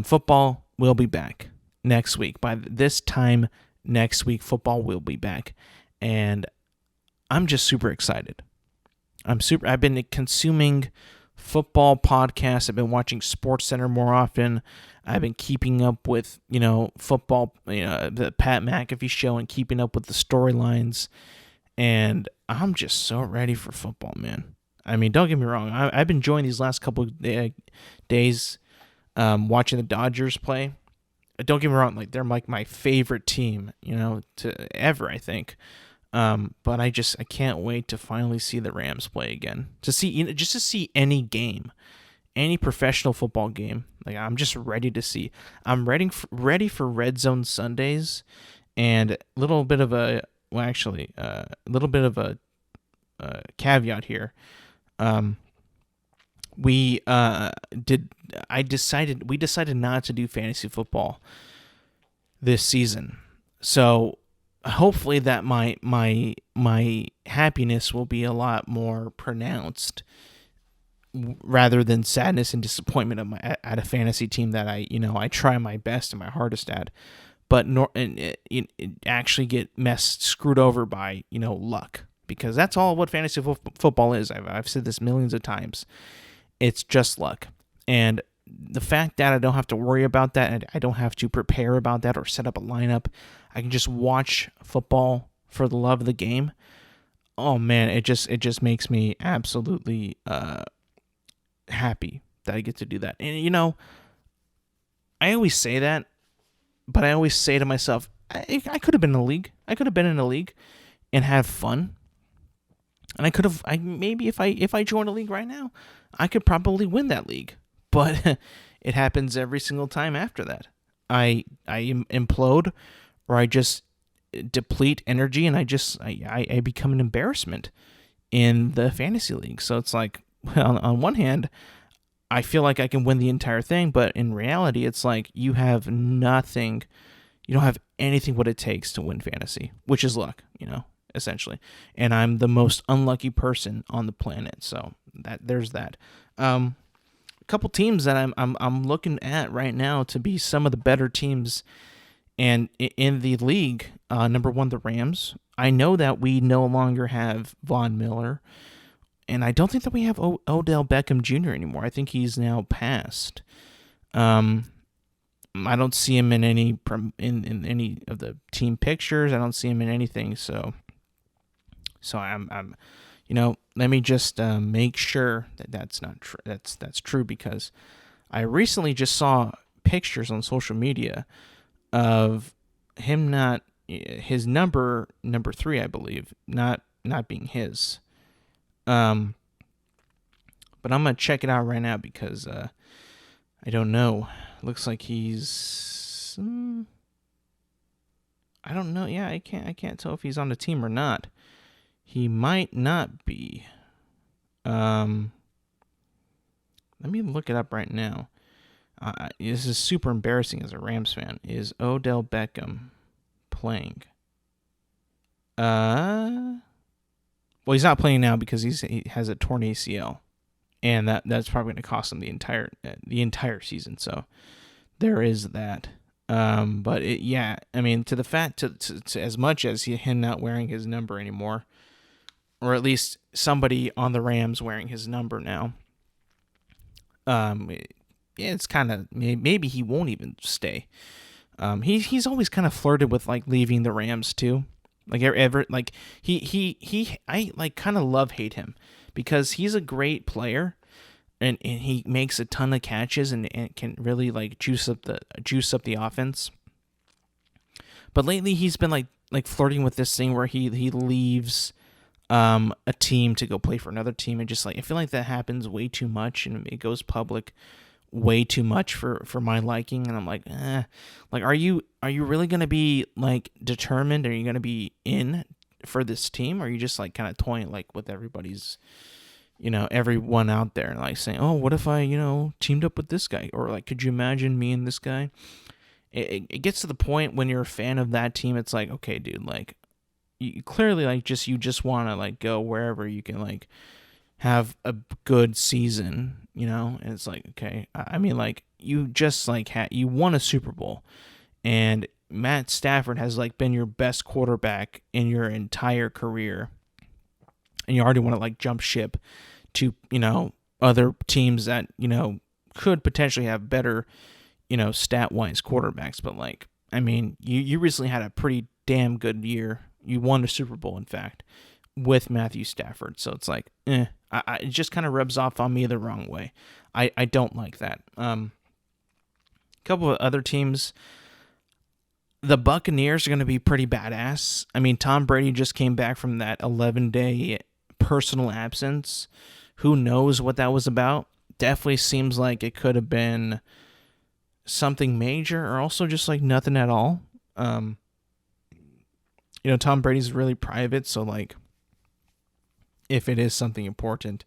S1: football will be back next week. By this time next week, football will be back. And I'm just super excited. I've been consuming football podcasts. I've been watching SportsCenter more often. I've been keeping up with, you know, football, you know, the Pat McAfee show, and keeping up with the storylines. And I'm just so ready for football, man. I mean, don't get me wrong. I've been enjoying these last couple of days watching the Dodgers play. Don't get me wrong. Like, they're like my favorite team, you know, to ever, I think. But I can't wait to finally see the Rams play again. To see, you know, just to see any game, any professional football game. Like, I'm just ready to see. I'm ready for Red Zone Sundays, and a little bit of a caveat here. We decided not to do fantasy football this season, so hopefully that my happiness will be a lot more pronounced, rather than sadness and disappointment at a fantasy team that I try my best and my hardest at, but it actually get screwed over by, you know, luck, because that's all what fantasy football is. I've said this millions of times. It's just luck. And the fact that I don't have to worry about that, and I don't have to prepare about that or set up a lineup, I can just watch football for the love of the game. Oh man, it just makes me absolutely happy that I get to do that. And you know, I always say that, but I always say to myself, I could have been in a league. I could have been in a league and have fun. And maybe if I joined a league right now, I could probably win that league. But it happens every single time after that. I implode, or I just deplete energy, and I become an embarrassment in the fantasy league. So it's like, well, on one hand, I feel like I can win the entire thing, but in reality, it's like you have nothing you don't have anything what it takes to win fantasy, which is luck, essentially. And I'm the most unlucky person on the planet, so there's that. A couple teams that I'm looking at right now to be some of the better teams and in the league. Number one, the Rams. I know that we no longer have Von Miller, and I don't think that we have Odell Beckham Jr. anymore. I think he's now passed. I don't see him in any in any of the team pictures. I don't see him in anything. So I'm let me just make sure that that's not true. That's true, because I recently just saw pictures on social media of him his number 3, I believe, not being his. But I'm gonna check it out right now because I don't know. Looks like he's I don't know. Yeah, I can't tell if he's on the team or not. He might not be. Let me look it up right now. This is super embarrassing as a Rams fan. Is Odell Beckham playing? Well, he's not playing now because he has a torn ACL, and that's probably going to cost him the entire season. So there is that. But to the fact to as much as him not wearing his number anymore, or at least somebody on the Rams wearing his number now. It's kind of, maybe he won't even stay. He's always kind of flirted with like leaving the Rams too. Like I like kind of hate him because he's a great player and he makes a ton of catches and can really like juice up the offense. But lately he's been like flirting with this thing where he leaves a team to go play for another team, and just like I feel like that happens way too much and it goes public way too much for my liking. And I'm like, like are you really gonna be like determined? Are you gonna be in for this team? Or are you just like kind of toying like with everybody's, everyone out there, and like saying, oh, what if I teamed up with this guy, or like could you imagine me and this guy? It gets to the point when you're a fan of that team, it's like, okay, dude, like you clearly like you just want to like go wherever you can like have a good season, and it's like, okay, I mean, like you just like you won a Super Bowl, and Matt Stafford has like been your best quarterback in your entire career, and you already want to like jump ship to other teams that could potentially have better stat wise quarterbacks. But like, I mean, you recently had a pretty damn good year. You won a Super Bowl, in fact, with Matthew Stafford. So it's like, it just kind of rubs off on me the wrong way. I don't like that. A couple of other teams, the Buccaneers are going to be pretty badass. I mean, Tom Brady just came back from that 11-day personal absence. Who knows what that was about? Definitely seems like it could have been something major, or also just like nothing at all. Tom Brady's really private, so like if it is something important,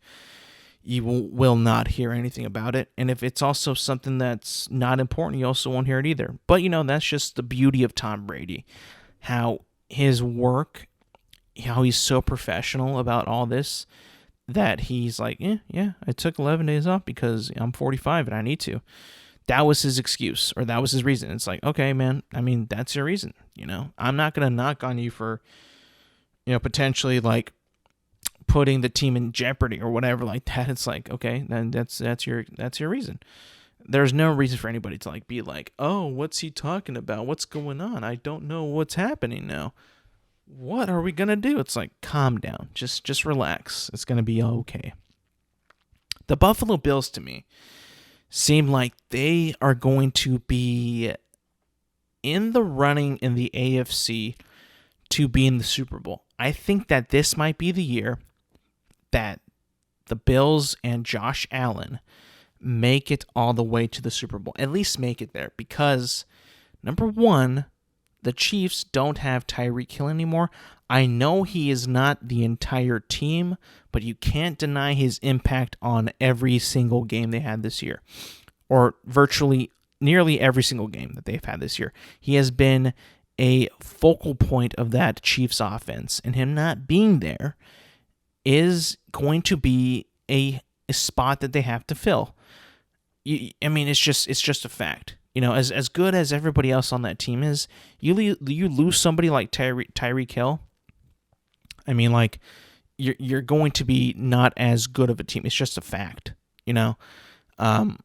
S1: you will not hear anything about it. And if it's also something that's not important, you also won't hear it either. But that's just the beauty of Tom Brady, how his work, how he's so professional about all this, that he's like, yeah, I took 11 days off because I'm 45 and I need to. That was his excuse, or that was his reason. It's like, okay, man, I mean, that's your reason. I'm not going to knock on you for, potentially like putting the team in jeopardy or whatever like that. It's like, okay, then that's your reason. There's no reason for anybody to like be like, oh, what's he talking about? What's going on? I don't know what's happening now. What are we going to do? It's like, calm down. Just relax. It's going to be okay. The Buffalo Bills, to me, seem like they are going to be in the running in the AFC to be in the Super Bowl. I think that this might be the year that the Bills and Josh Allen make it all the way to the Super Bowl. At least make it there, because number one, the Chiefs don't have Tyreek Hill anymore. I know he is not the entire team, but you can't deny his impact on every single game they had this year, or virtually nearly every single game that they've had this year. He has been a focal point of that Chiefs offense, and him not being there is going to be a spot that they have to fill. I mean, it's just a fact. As good as everybody else on that team is, you lose somebody like Tyreek Hill. I mean, like, you're going to be not as good of a team. It's just a fact, And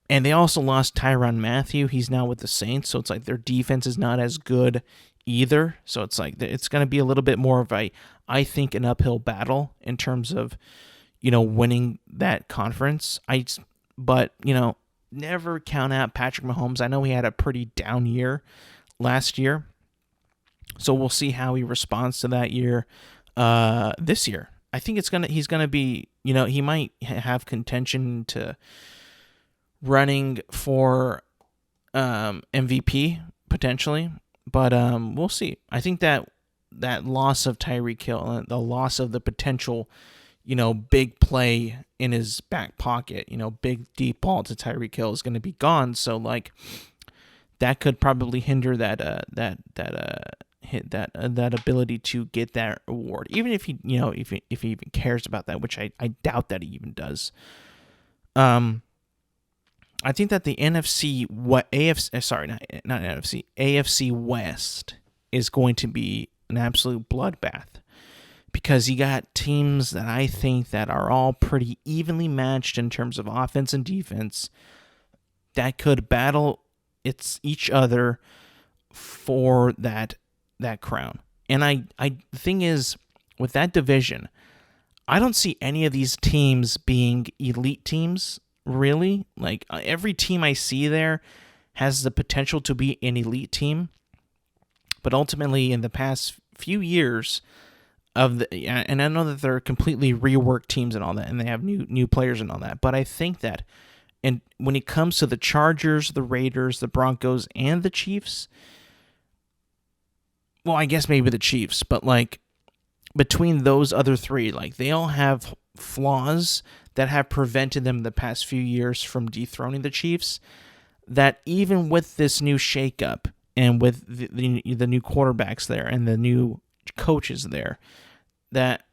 S1: they also lost Tyrann Mathieu. He's now with the Saints, so it's like their defense is not as good either. So it's like it's going to be a little bit more of I think, an uphill battle in terms of, winning that conference. But never count out Patrick Mahomes. I know he had a pretty down year last year, so we'll see how he responds to that year this year. I think he's gonna be, he might have contention to running for MVP potentially, but we'll see. I think that loss of Tyreek Hill and the loss of the potential, big play in his back pocket, big deep ball to Tyreek Hill is going to be gone. So like that could probably hinder that ability to get that award, even if he if he even cares about that, which I doubt that he even does. I think that the AFC West is going to be an absolute bloodbath, because you got teams that I think that are all pretty evenly matched in terms of offense and defense that could battle each other for that crown. And the thing is, with that division, I don't see any of these teams being elite teams, really. Like, every team I see there has the potential to be an elite team, but ultimately in the past few years and I know that they're completely reworked teams and all that, and they have new players and all that, but I think that, and when it comes to the Chargers, the Raiders, the Broncos, and the Chiefs, well, I guess maybe the Chiefs, but like between those other three, like they all have flaws that have prevented them the past few years from dethroning the Chiefs, that even with this new shakeup and with the new quarterbacks there and the new coaches there, that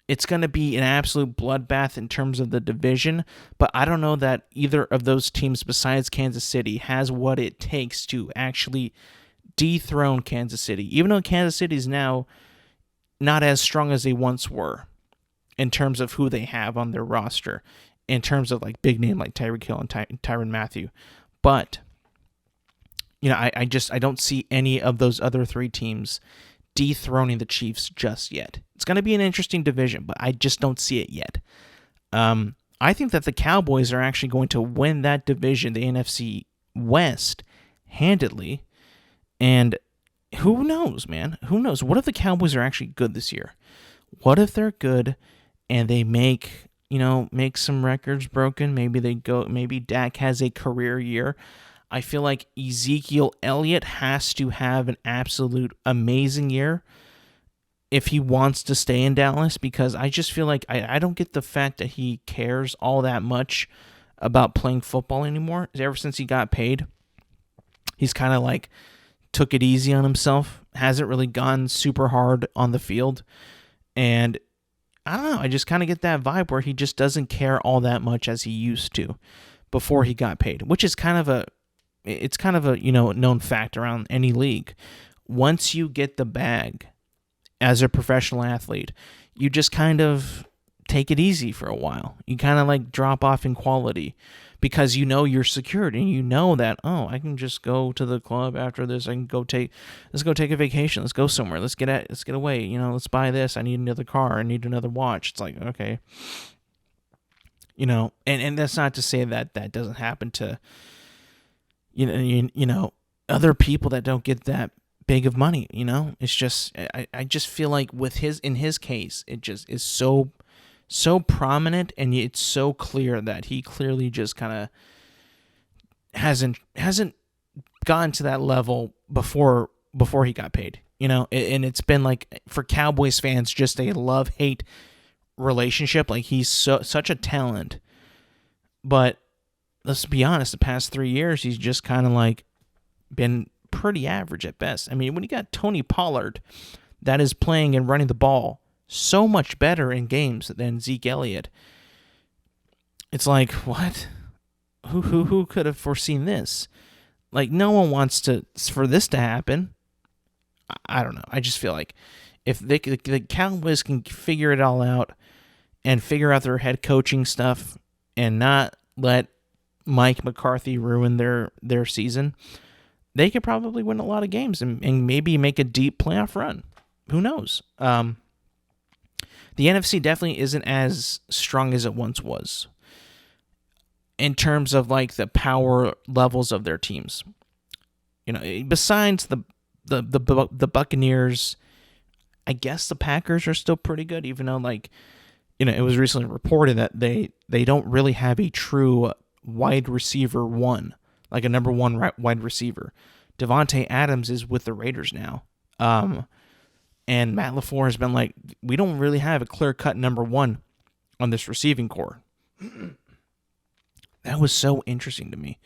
S1: it's going to be an absolute bloodbath in terms of the division. But I don't know that either of those teams besides Kansas City has what it takes to actually dethrone Kansas City, even though Kansas City is now not as strong as they once were in terms of who they have on their roster, in terms of like big name like Tyreek Hill and Tyrann Mathieu. But I don't see any of those other three teams dethroning the Chiefs just yet. It's going to be an interesting division, but I just don't see it yet. I think that the Cowboys are actually going to win that division, the NFC West, handedly. And who knows, man? Who knows? What if the Cowboys are actually good this year? What if they're good and they make some records broken? Maybe Dak has a career year. I feel like Ezekiel Elliott has to have an absolute amazing year if he wants to stay in Dallas, because I just feel like I don't get the fact that he cares all that much about playing football anymore. Ever since he got paid, he's kind of like took it easy on himself, hasn't really gone super hard on the field, and I don't know, I just kind of get that vibe where he just doesn't care all that much as he used to before he got paid, which is kind of a known fact around any league. Once you get the bag as a professional athlete, you just kind of take it easy for a while. You kind of like drop off in quality because you're secured, and you know that, oh, I can just go to the club after this. Let's go take a vacation. Let's go somewhere. Let's get away. Let's buy this. I need another car. I need another watch. It's like, okay. And that's not to say that doesn't happen to other people that don't get that big of money. It's just, I just feel like in his case, it just is so prominent, and it's so clear that he clearly just kind of hasn't gotten to that level before he got paid. And it's been like, for Cowboys fans, just a love-hate relationship. Like, he's such a talent, but let's be honest, the past 3 years, he's just kind of like been pretty average at best. I mean, when you got Tony Pollard that is playing and running the ball so much better in games than Zeke Elliott, it's like, what? Who could have foreseen this? Like, no one wants for this to happen. I don't know. I just feel like if the Cowboys can figure it all out and figure out their head coaching stuff and not let Mike McCarthy ruin their season, they could probably win a lot of games and maybe make a deep playoff run. Who knows? The NFC definitely isn't as strong as it once was in terms of like the power levels of their teams. You know, besides the Buccaneers, I guess the Packers are still pretty good, even though, like, you know, it was recently reported that they don't really have a true wide receiver one, like a number one wide receiver. Devontae Adams is with the Raiders now. And Matt LaFleur has been like, we don't really have a clear-cut number one on this receiving core. That was so interesting to me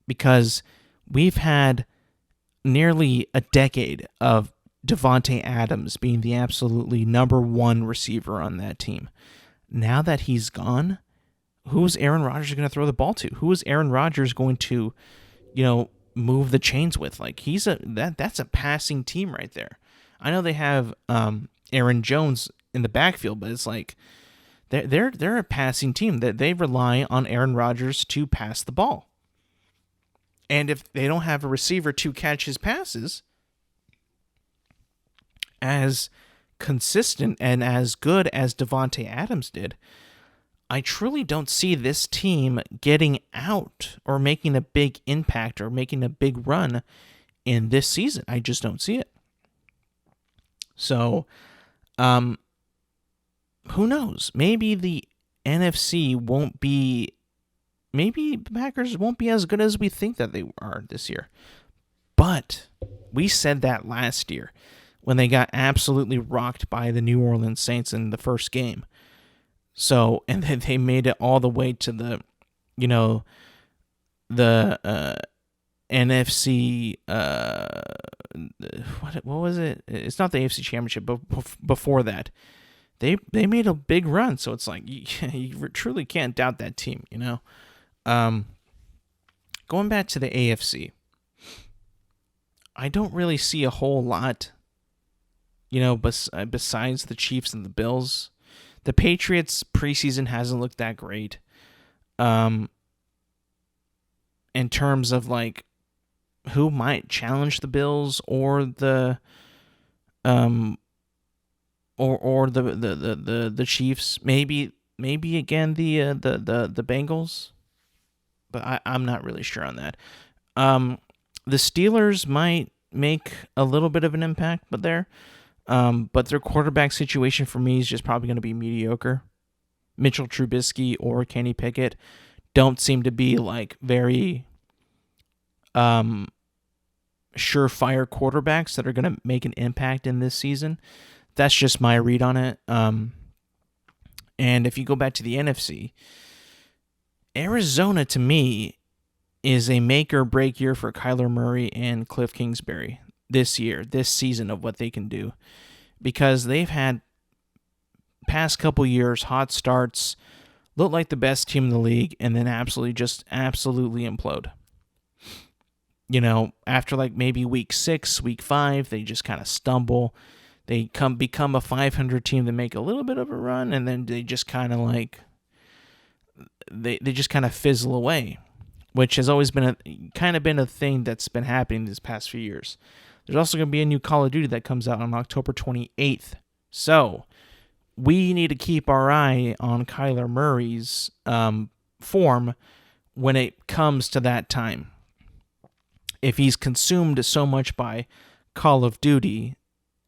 S1: because we've had nearly a decade of Devontae Adams being the absolutely number one receiver on that team. Now that he's gone, who's Aaron Rodgers going to throw the ball to? Who is Aaron Rodgers going to, you know, move the chains with? Like, that's a passing team right there. I know they have Aaron Jones in the backfield, but it's like they're a passing team that they rely on Aaron Rodgers to pass the ball. And if they don't have a receiver to catch his passes as consistent and as good as Devontae Adams did, I truly don't see this team getting out or making a big impact or making a big run in this season. I just don't see it. So, who knows? Maybe the NFC won't be, maybe the Packers won't be as good as we think that they are this year. But we said that last year when they got absolutely rocked by the New Orleans Saints in the first game. So, and then they made it all the way to the, you know, the NFC, what was it? It's not the AFC Championship, but before that, they made a big run. So it's like you truly can't doubt that team, you know. Going back to the AFC, I don't really see a whole lot, you know, besides the Chiefs and the Bills. The Patriots preseason hasn't looked that great. In terms of like who might challenge the Bills or the the Chiefs, maybe again the Bengals, but I'm not really sure on that. The Steelers might make a little bit of an impact, but their quarterback situation for me is just probably going to be mediocre. Mitchell Trubisky or Kenny Pickett don't seem to be like very surefire quarterbacks that are going to make an impact in this season. That's just my read on it. And if you go back to the NFC, Arizona to me is a make or break year for Kyler Murray and Cliff Kingsbury this season of what they can do, because they've had past couple years hot starts, look like the best team in the league, and then absolutely implode. You know, after like maybe week 6, week 5, they just kind of stumble. They become a 500 team that make a little bit of a run, and then they just kind of like they just kind of fizzle away, which has always been a thing that's been happening these past few years. There's also going to be a new Call of Duty that comes out on October 28th. So we need to keep our eye on Kyler Murray's form when it comes to that time. If he's consumed so much by Call of Duty,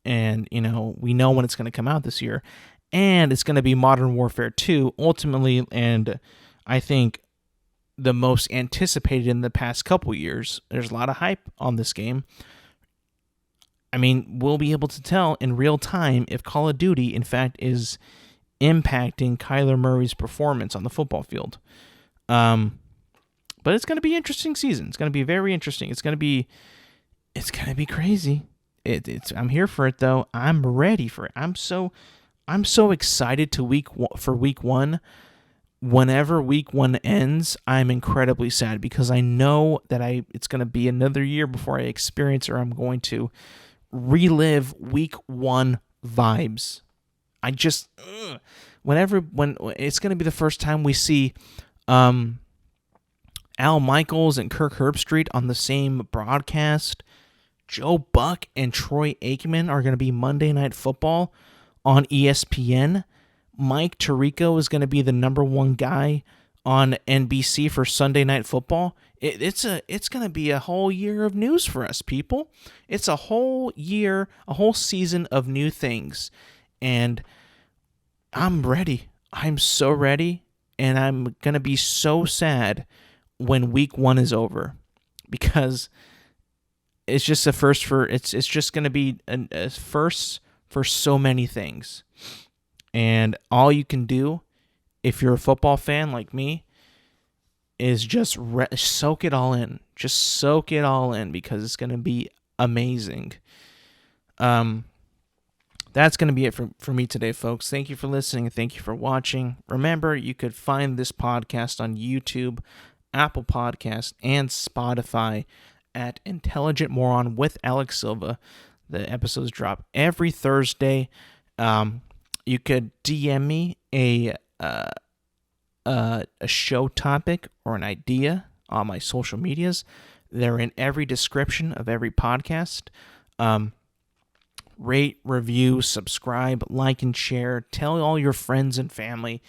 S1: and, you know, we know when it's going to come out this year, and it's going to be Modern Warfare 2 ultimately, and I think the most anticipated in the past couple years. There's a lot of hype on this game. I mean, we'll be able to tell in real time if Call of Duty, in fact, is impacting Kyler Murray's performance on the football field. But it's going to be an interesting season. It's going to be very interesting. It's going to be crazy. I'm here for it though. I'm ready for it. I'm so excited for week 1. Whenever week 1 ends, I'm incredibly sad because I know that it's going to be another year before I experience or I'm going to relive week 1 vibes. I just when it's going to be the first time we see Al Michaels and Kirk Herbstreit on the same broadcast. Joe Buck and Troy Aikman are going to be Monday Night Football on ESPN. Mike Tirico is going to be the number 1 guy on NBC for Sunday Night Football. It's going to be a whole year of news for us, people. It's a whole year, a whole season of new things. And I'm ready. I'm so ready. And I'm going to be so sad when week 1 is over because it's just a first it's just going to be a first for so many things. And all you can do if you're a football fan like me is just soak it all in. Just soak it all in because it's going to be amazing. That's going to be it for me today, folks. Thank you for listening and thank you for watching. Remember, you could find this podcast on YouTube, Apple Podcast, and Spotify at Intelligent Moron with Alex Silva. The episodes drop every Thursday. You could DM me a show topic or an idea on my social medias. They're in every description of every podcast. Rate, review, subscribe, like, and share. Tell all your friends and family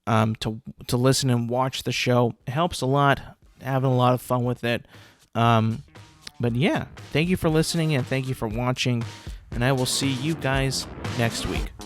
S1: to listen and watch the show. It helps a lot. Having a lot of fun with it. But yeah, thank you for listening and thank you for watching. And I will see you guys next week.